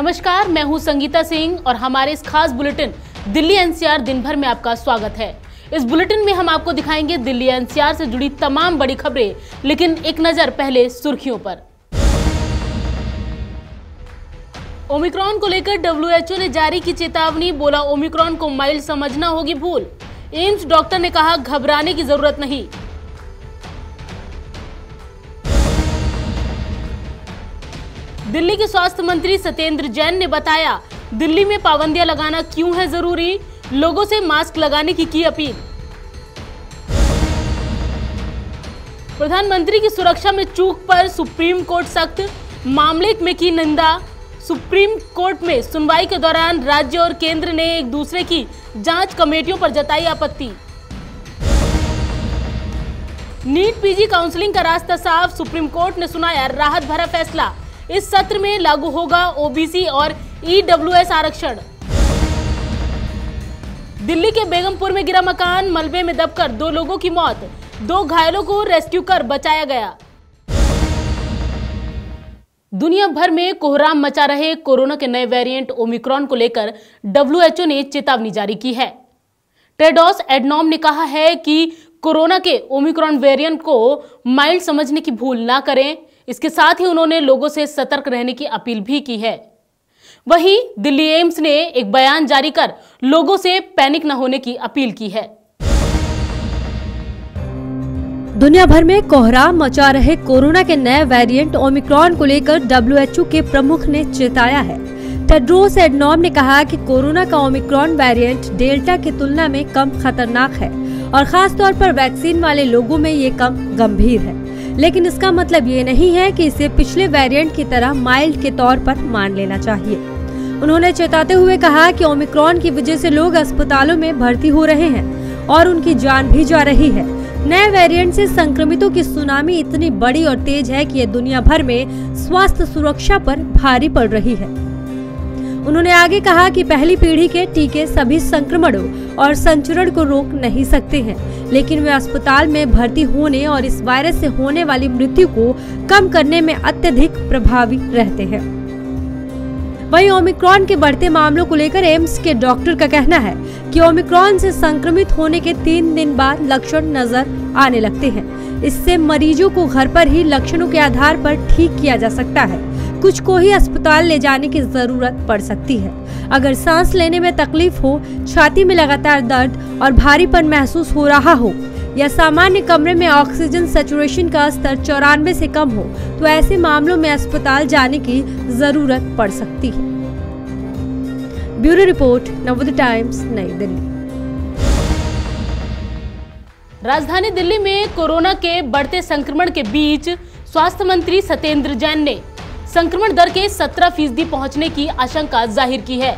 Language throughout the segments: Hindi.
नमस्कार, मैं हूं संगीता सिंह और हमारे इस खास बुलेटिन दिल्ली एनसीआर दिन भर में आपका स्वागत है। इस बुलेटिन में हम आपको दिखाएंगे दिल्ली एनसीआर से जुड़ी तमाम बड़ी खबरें, लेकिन एक नजर पहले सुर्खियों पर। ओमिक्रॉन को लेकर WHO ने जारी की चेतावनी, बोला ओमिक्रॉन को माइल्ड समझना होगी भूल। एम्स डॉक्टर ने कहा घबराने की जरूरत नहीं। दिल्ली के स्वास्थ्य मंत्री सत्येंद्र जैन ने बताया दिल्ली में पाबंदियां लगाना क्यों है जरूरी, लोगों से मास्क लगाने की अपील। प्रधानमंत्री की सुरक्षा में चूक पर सुप्रीम कोर्ट सख्त, मामले में की निंदा। सुप्रीम कोर्ट में सुनवाई के दौरान राज्य और केंद्र ने एक दूसरे की जांच कमेटियों पर जताई आपत्ति। नीट पीजी काउंसलिंग का रास्ता साफ, सुप्रीम कोर्ट ने सुनाया राहत भरा फैसला। इस सत्र में लागू होगा ओबीसी और ईडब्ल्यूएस आरक्षण। दिल्ली के बेगमपुर में गिरा मकान, मलबे में दबकर 2 लोगों की मौत, 2 घायलों को रेस्क्यू कर बचाया गया। दुनिया भर में कोहराम मचा रहे कोरोना के नए वेरिएंट ओमिक्रॉन को लेकर WHO ने चेतावनी जारी की है। टेड्रोस एडनॉम ने कहा है कि कोरोना के ओमिक्रॉन वेरिएंट को माइल्ड समझने की भूल ना करें। इसके साथ ही उन्होंने लोगों से सतर्क रहने की अपील भी की है। वहीं दिल्ली एम्स ने एक बयान जारी कर लोगों से पैनिक न होने की अपील की है। दुनिया भर में कोहराम मचा रहे कोरोना के नए वेरिएंट ओमिक्रॉन को लेकर WHO के प्रमुख ने चेताया है। टेड्रोस एडनॉम ने कहा कि कोरोना का ओमिक्रॉन वेरिएंट डेल्टा की तुलना में कम खतरनाक है और खास तौर पर वैक्सीन वाले लोगों में ये कम गंभीर है, लेकिन इसका मतलब ये नहीं है कि इसे पिछले वेरिएंट की तरह माइल्ड के तौर पर मान लेना चाहिए। उन्होंने चेताते हुए कहा कि ओमिक्रॉन की वजह से लोग अस्पतालों में भर्ती हो रहे हैं और उनकी जान भी जा रही है। नए वेरिएंट से संक्रमितों की सुनामी इतनी बड़ी और तेज है कि ये दुनिया भर में स्वास्थ्य सुरक्षा पर भारी पड़ रही है। उन्होंने आगे कहा कि पहली पीढ़ी के टीके सभी संक्रमणों और संचरण को रोक नहीं सकते हैं, लेकिन वे अस्पताल में भर्ती होने और इस वायरस से होने वाली मृत्यु को कम करने में अत्यधिक प्रभावी रहते हैं। वहीं ओमिक्रॉन के बढ़ते मामलों को लेकर एम्स के डॉक्टर का कहना है कि ओमिक्रॉन से संक्रमित होने के 3 दिन बाद लक्षण नजर आने लगते हैं। इससे मरीजों को घर पर ही लक्षणों के आधार पर ठीक किया जा सकता है। कुछ को ही अस्पताल ले जाने की जरूरत पड़ सकती है। अगर सांस लेने में तकलीफ हो, छाती में लगातार दर्द और भारीपन महसूस हो रहा हो या सामान्य कमरे में ऑक्सीजन सैचुरेशन का स्तर 94 से कम हो, तो ऐसे मामलों में अस्पताल जाने की जरूरत पड़ सकती है। ब्यूरो रिपोर्ट, नवोदय टाइम्स, नई दिल्ली। राजधानी दिल्ली में कोरोना के बढ़ते संक्रमण के बीच स्वास्थ्य मंत्री सत्येंद्र जैन ने संक्रमण दर के 17% पहुंचने की आशंका जाहिर की है।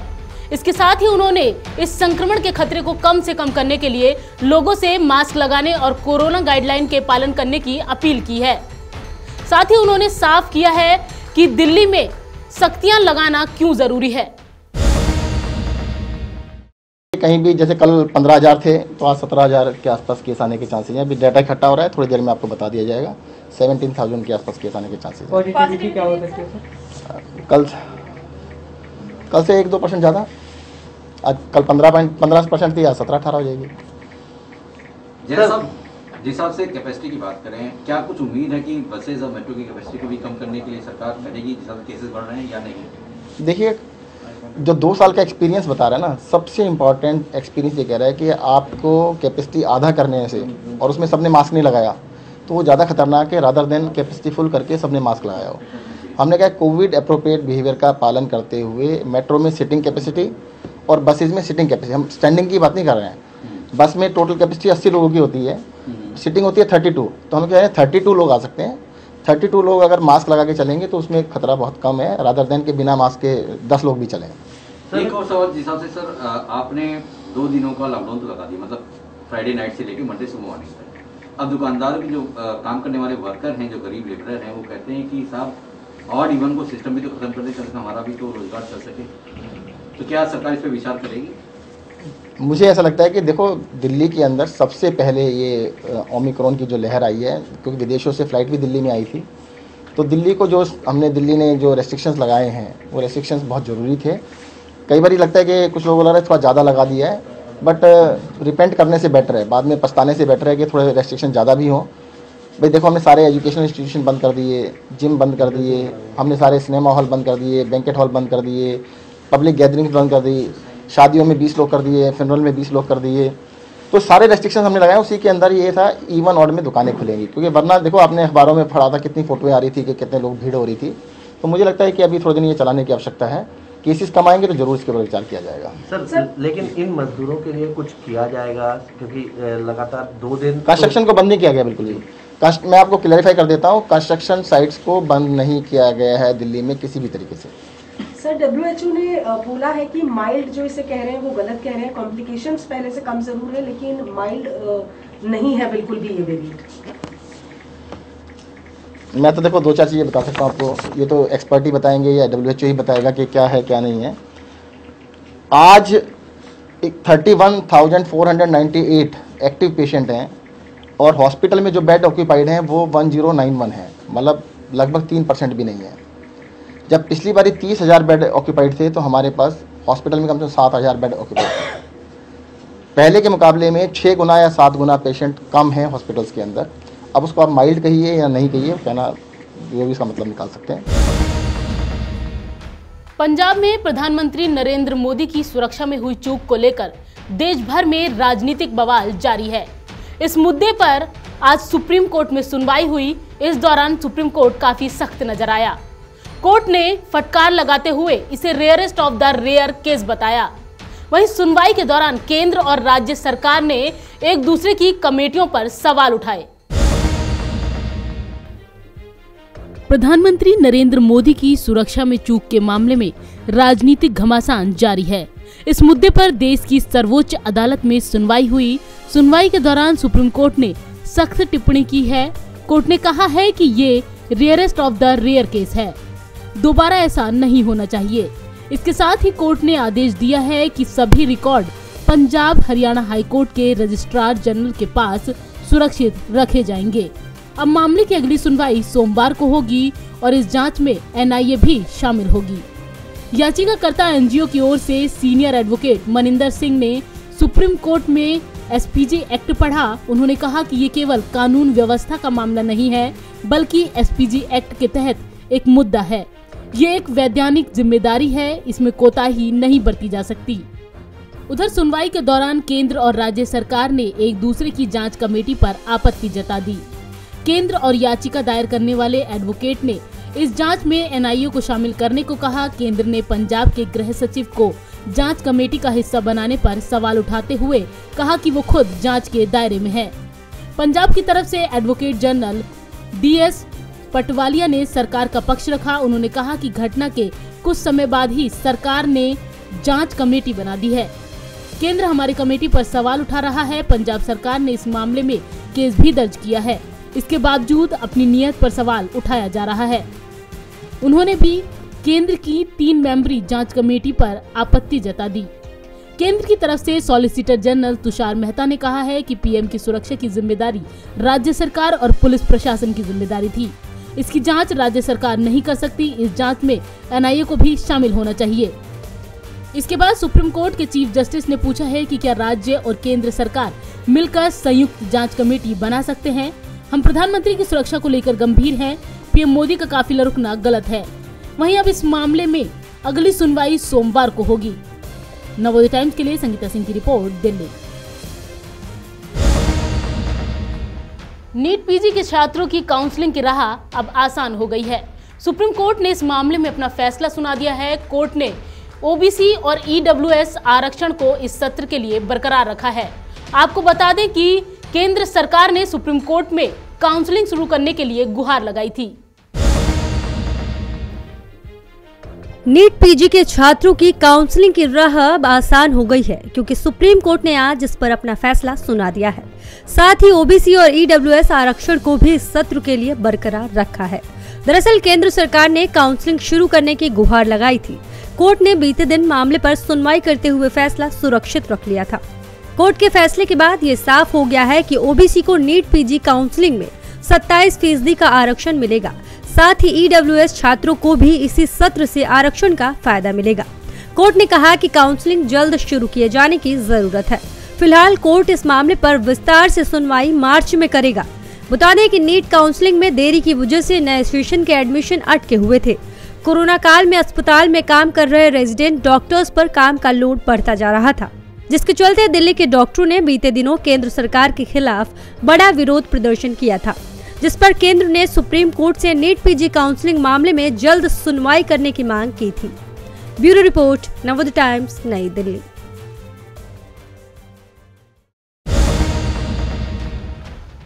इसके साथ ही उन्होंने इस संक्रमण के खतरे को कम से कम करने के लिए लोगों से मास्क लगाने और कोरोना गाइडलाइन के पालन करने की अपील की है। साथ ही उन्होंने साफ किया है कि दिल्ली में सख्तियां लगाना क्यों जरूरी है। कहीं भी जैसे कल 15,000 थे तो आज 17,000 के आसपास केस आने के चांसेस हैं। अभी डाटा इकट्ठा हो रहा है, थोड़ी देर में आपको बता दिया जाएगा। 17,000 के आसपास केस आने के चांसेस हैं। पॉजिटिविटी क्या हो सकती है सर? कल से 1-2% ज़्यादा। आज कल 15% थी, आज 17-18 हो जाएगी। जिस हिसाब से कैपेसिटी की बात करें, क्या कुछ उम्मीद है कि बसेज और मेट्रो की कैपेसिटी को भी कम करने के लिए सरकार करेगी, जिस हिसाब से केसेस बढ़ रहे हैं या नहीं? देखिए, जो 2 साल का एक्सपीरियंस बता रहा है ना, सबसे इम्पॉर्टेंट एक्सपीरियंस ये कह रहा है कि आपको कैपेसिटी आधा करने से और उसमें सबने मास्क नहीं लगाया तो वो ज़्यादा खतरनाक है रादर देन कैपेसिटी फुल करके सबने मास्क लगाया हो। हमने कहा कोविड अप्रोप्रिएट बिहेवियर का पालन करते हुए मेट्रो में सिटिंग कैपेसिटी और बसेज में सिटिंग कैपेसिटी, हम स्टैंडिंग की बात नहीं कर रहे हैं। बस में टोटल कैपेसिटी 80 लोगों की होती है, सिटिंग होती है 32, तो हम कह रहे हैं 32 लोग आ सकते हैं। 32 लोग अगर मास्क लगा के चलेंगे तो उसमें खतरा बहुत कम है रादर देन के बिना मास्क के 10 लोग भी चलें। एक और सवाल, जिस हिसाब से सर आपने 2 दिनों का लॉकडाउन तो लगा दिया, मतलब फ्राइडे नाइट से लेकर मंडे सुबह मॉर्निंग तक। अब दुकानदार की जो काम करने वाले वर्कर हैं, जो गरीब लेबरर हैं, वो कहते हैं कि साहब ऑड इवन को सिस्टम भी तो खत्म कर दे, कम से कम हमारा भी तो रोजगार चल सके। तो क्या सरकार इस पर विचार करेगी? मुझे ऐसा लगता है कि देखो, दिल्ली के अंदर सबसे पहले ये ओमिक्रॉन की जो लहर आई है, क्योंकि विदेशों से फ्लाइट भी दिल्ली में आई थी, तो दिल्ली को जो दिल्ली ने जो रेस्ट्रिक्शंस लगाए हैं वो रेस्ट्रिक्शंस बहुत ज़रूरी थे। कई बार लगता है कि कुछ लोगों ने थोड़ा ज़्यादा लगा दिया है, बट रिपेंट करने से बेटर है, बाद में पछताने से बेटर है कि थोड़े रेस्ट्रिक्शन ज़्यादा भी हों। भाई देखो, हमने सारे एजुकेशनल इंस्टीट्यूशन बंद कर दिए, जिम बंद कर दिए, हमने सारे सिनेमा हॉल बंद कर दिए, बैंकेट हॉल बंद कर दिए, पब्लिक गैदरिंग्स बंद कर दी, शादियों में 20 लोग कर दिए, फ्यूनरल में 20 लोग कर दिए। तो सारे रेस्ट्रिक्शन हमने लगाए। उसी के अंदर ये था इवन ऑड में दुकानें खुलेंगी, क्योंकि वरना देखो आपने अखबारों में पढ़ा था कितनी फोटोएं आ रही थी कि कितने लोग भीड़ हो रही थी। तो मुझे लगता है कि अभी थोड़े दिन ये चलाने की आवश्यकता है। केसेस कम आएंगे तो जरूर इसके ऊपर विचार किया जाएगा। सर लेकिन इन मजदूरों के लिए कुछ किया जाएगा, क्योंकि लगातार 2 दिन कंस्ट्रक्शन को बंद नहीं किया गया बिल्कुल भी। मैं आपको क्लैरिफाई कर देता हूँ, कंस्ट्रक्शन साइट्स को बंद नहीं किया गया है दिल्ली में किसी भी तरीके से। सर WHO ने बोला है कि माइल्ड जो इसे कह रहे हैं वो गलत कह रहे हैं, कॉम्प्लिकेशंस पहले से कम जरूर है लेकिन माइल्ड नहीं है बिल्कुल भी ये वेरिएंट। मैं तो देखो 2-4 चीज़ें बता सकता हूँ आपको, ये तो एक्सपर्ट ही बताएंगे या WHO ही बताएगा कि क्या है क्या नहीं है। आज 31,498 एक्टिव पेशेंट हैं और हॉस्पिटल में जो बेड ऑक्यूपाइड हैं वो 1091 है, मतलब लगभग 3% भी नहीं है। जब पिछली बारी 30,000 बेड ऑक्यूपाइड थे तो हमारे पास हॉस्पिटल में कम से कम 7,000 बेड ऑक्यूपाइड थे। पहले के मुकाबले में 6 गुना या 7 गुना पेशेंट कम हैं हॉस्पिटल्स के अंदर। अब उसको आप माइल्ड कहिए या नहीं कहिए, कहना ये भी इसका मतलब निकाल सकते हैं। पंजाब में प्रधानमंत्री नरेंद्र मोदी की सुरक्षा में हुई चूक को लेकर देश भर में राजनीतिक बवाल जारी है। इस मुद्दे पर आज सुप्रीम कोर्ट में सुनवाई हुई। इस दौरान सुप्रीम कोर्ट काफी सख्त नजर आया। कोर्ट ने फटकार लगाते हुए इसे rarest of the rare case बताया। वहीं सुनवाई के दौरान केंद्र और राज्य सरकार ने एक दूसरे की कमेटियों पर सवाल उठाए। प्रधानमंत्री नरेंद्र मोदी की सुरक्षा में चूक के मामले में राजनीतिक घमासान जारी है। इस मुद्दे पर देश की सर्वोच्च अदालत में सुनवाई हुई। सुनवाई के दौरान सुप्रीम कोर्ट ने सख्त टिप्पणी की है। कोर्ट ने कहा है कि ये rarest of the rare case है, दोबारा ऐसा नहीं होना चाहिए। इसके साथ ही कोर्ट ने आदेश दिया है कि सभी रिकॉर्ड पंजाब हरियाणा हाईकोर्ट के रजिस्ट्रार जनरल के पास सुरक्षित रखे जाएंगे। अब मामले की अगली सुनवाई सोमवार को होगी और इस जांच में NIA भी शामिल होगी। याचिकाकर्ता NGO की ओर से सीनियर एडवोकेट मनिंदर सिंह ने सुप्रीम कोर्ट में SPJ एक्ट पढ़ा। उन्होंने कहा कि ये केवल कानून व्यवस्था का मामला नहीं है, बल्कि SPJ एक्ट के तहत एक मुद्दा है। ये एक वैधानिक जिम्मेदारी है, इसमें कोताही नहीं बरती जा सकती। उधर सुनवाई के दौरान केंद्र और राज्य सरकार ने एक दूसरे की जांच कमेटी पर आपत्ति जता दी। केंद्र और याचिका दायर करने वाले एडवोकेट ने इस जांच में NIA को शामिल करने को कहा। केंद्र ने पंजाब के गृह सचिव को जांच कमेटी का हिस्सा बनाने पर सवाल उठाते हुए कहा कि वो खुद जांच के दायरे में है। पंजाब की तरफ से एडवोकेट जनरल DS पटवालिया ने सरकार का पक्ष रखा। उन्होंने कहा कि घटना के कुछ समय बाद ही सरकार ने जांच कमेटी बना दी है। केंद्र हमारी कमेटी पर सवाल उठा रहा है। पंजाब सरकार ने इस मामले में केस भी दर्ज किया है, इसके बावजूद अपनी नीयत पर सवाल उठाया जा रहा है। उन्होंने भी केंद्र की 3 मेंबरी जांच कमेटी पर आपत्ति जता दी। केंद्र की तरफ से सॉलिसिटर जनरल तुषार मेहता ने कहा है कि PM की सुरक्षा की जिम्मेदारी राज्य सरकार और पुलिस प्रशासन की जिम्मेदारी थी। इसकी जांच राज्य सरकार नहीं कर सकती। इस जांच में NIA को भी शामिल होना चाहिए। इसके बाद सुप्रीम कोर्ट के चीफ जस्टिस ने पूछा है कि क्या राज्य और केंद्र सरकार मिलकर संयुक्त जांच कमेटी बना सकते हैं। हम प्रधानमंत्री की सुरक्षा को लेकर गंभीर हैं। PM मोदी का काफिला रुकना गलत है। वहीं अब इस मामले में अगली सुनवाई सोमवार को होगी। नवोदय टाइम्स के लिए संगीता सिंह की रिपोर्ट, दिल्ली। नीट PG के छात्रों की काउंसलिंग की राह अब आसान हो गई है। सुप्रीम कोर्ट ने इस मामले में अपना फैसला सुना दिया है। कोर्ट ने OBC और EWS आरक्षण को इस सत्र के लिए बरकरार रखा है। आपको बता दें कि केंद्र सरकार ने सुप्रीम कोर्ट में काउंसलिंग शुरू करने के लिए गुहार लगाई थी। नीट PG के छात्रों की काउंसलिंग की राह अब आसान हो गई है, क्योंकि सुप्रीम कोर्ट ने आज इस पर अपना फैसला सुना दिया है। साथ ही OBC और EWS आरक्षण को भी इस सत्र के लिए बरकरार रखा है। दरअसल केंद्र सरकार ने काउंसलिंग शुरू करने की गुहार लगाई थी। कोर्ट ने बीते दिन मामले पर सुनवाई करते हुए फैसला सुरक्षित रख लिया था। कोर्ट के फैसले के बाद ये साफ हो गया है कि OBC को नीट PG काउंसलिंग में 27% का आरक्षण मिलेगा। साथ ही EWS छात्रों को भी इसी सत्र से आरक्षण का फायदा मिलेगा। कोर्ट ने कहा कि काउंसलिंग जल्द शुरू किए जाने की जरूरत है। फिलहाल कोर्ट इस मामले पर विस्तार से सुनवाई मार्च में करेगा। बता दें कि नीट काउंसलिंग में देरी की वजह से नए सेशन के एडमिशन अटके हुए थे। कोरोना काल में अस्पताल में काम कर रहे रेजिडेंट डॉक्टर्स पर काम का लोड बढ़ता जा रहा था, जिसके चलते दिल्ली के डॉक्टरों ने बीते दिनों केंद्र सरकार के खिलाफ बड़ा विरोध प्रदर्शन किया था, जिस पर केंद्र ने सुप्रीम कोर्ट से नीट PG काउंसलिंग मामले में जल्द सुनवाई करने की मांग की थी। ब्यूरो रिपोर्ट, नवोदय टाइम्स, नई दिल्ली।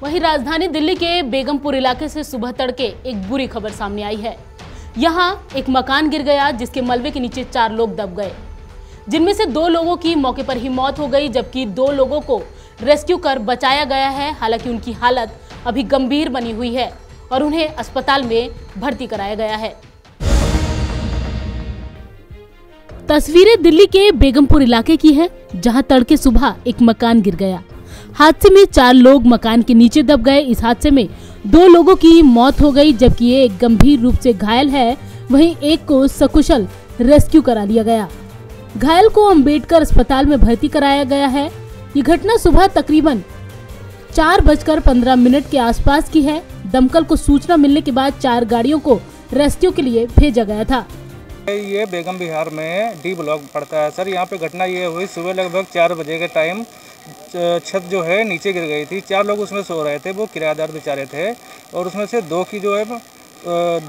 वहीं राजधानी दिल्ली के बेगमपुर इलाके से सुबह तड़के एक बुरी खबर सामने आई है। यहां एक मकान गिर गया, जिसके मलबे के नीचे 4 लोग दब गए, जिनमें से 2 लोगों की मौके पर ही मौत हो गई, जबकि 2 लोगों को रेस्क्यू कर बचाया गया है। हालांकि उनकी हालत अभी गंभीर बनी हुई है और उन्हें अस्पताल में भर्ती कराया गया है। तस्वीरें दिल्ली के बेगमपुर इलाके की है, जहां तड़के सुबह एक मकान गिर गया। हादसे में 4 लोग मकान के नीचे दब गए। इस हादसे में 2 लोगों की मौत हो गई, जबकि एक गंभीर रूप से घायल है। वहीं एक को सकुशल रेस्क्यू करा लिया गया। घायल को अंबेडकर अस्पताल में भर्ती कराया गया है। ये घटना सुबह तकरीबन 4:15 के आसपास की है। दमकल को सूचना मिलने के बाद 4 गाड़ियों को रेस्क्यू के लिए भेजा गया था। ये बेगम बिहार में D ब्लॉक पड़ता है सर। यहाँ पे घटना ये हुई सुबह लगभग 4 बजे के टाइम छत जो है नीचे गिर गई थी। 4 लोग उसमें सो रहे थे, वो किराएदार बेचारे थे, और उसमें से 2 की जो है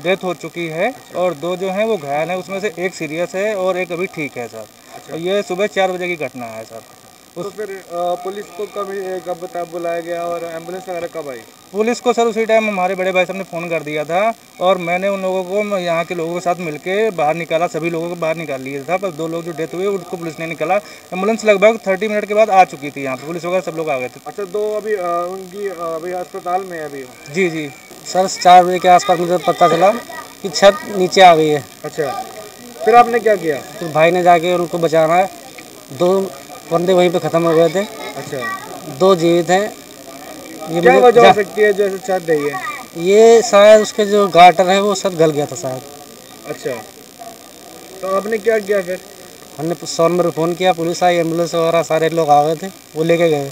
डेथ हो चुकी है और 2 जो हैं वो घायल हैं। उसमें से एक सीरियस है और एक अभी ठीक है सर। अच्छा। ये सुबह 4 बजे की घटना है सर। तो फिर पुलिस को कब बुलाया गया और एम्बुलेंस वगैरह कब आई? पुलिस को सर उसी टाइम हमारे बड़े भाई साहब ने फ़ोन कर दिया था और मैंने उन लोगों को यहाँ के लोगों के साथ मिलके बाहर निकाला। सभी लोगों को बाहर निकाल लिया था, पर 2 लोग जो डेथ हुए उनको पुलिस ने निकाला। एम्बुलेंस लगभग 30 मिनट के बाद आ चुकी थी यहाँ पे, पुलिस वगैरह सब लोग आ गए थे। अच्छा, 2 अभी उनकी अभी अस्पताल में है अभी? जी जी सर, 4 बजे के आसपास मुझे पता चला कि छत नीचे आ गई है। अच्छा, फिर आपने क्या किया? तो भाई ने जाके उनको बचाना है। 2 बंदे वहीं पे ख़त्म हो गए थे। अच्छा, 2 जीवित हैं। ये क्या वजह हो सकती है जो छत गई है? ये शायद उसके जो गार्टर है वो सब गल गया था शायद। अच्छा, तो आपने क्या किया फिर? हमने 100 नंबर फ़ोन किया, पुलिस आई, एम्बुलेंस वगैरह सारे लोग आ गए थे, वो लेके गए।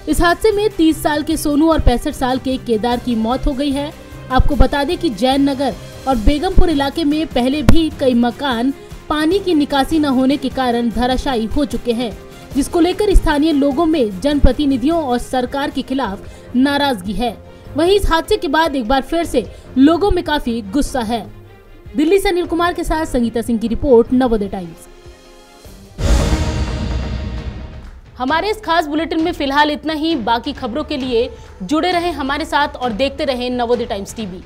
इस हादसे में 30 साल के सोनू और 65 साल के केदार की मौत हो गई है। आपको बता दें कि जैन नगर और बेगमपुर इलाके में पहले भी कई मकान पानी की निकासी न होने के कारण धराशायी हो चुके हैं, जिसको लेकर स्थानीय लोगों में जनप्रतिनिधियों और सरकार के खिलाफ नाराजगी है। वहीं इस हादसे के बाद एक बार फिर से लोगों में काफी गुस्सा है। दिल्ली से अनिल कुमार के साथ संगीता सिंह की रिपोर्ट, नवोदय टाइम्स। हमारे इस खास बुलेटिन में फिलहाल इतना ही। बाकी खबरों के लिए जुड़े रहें हमारे साथ और देखते रहें नवोदय टाइम्स TV।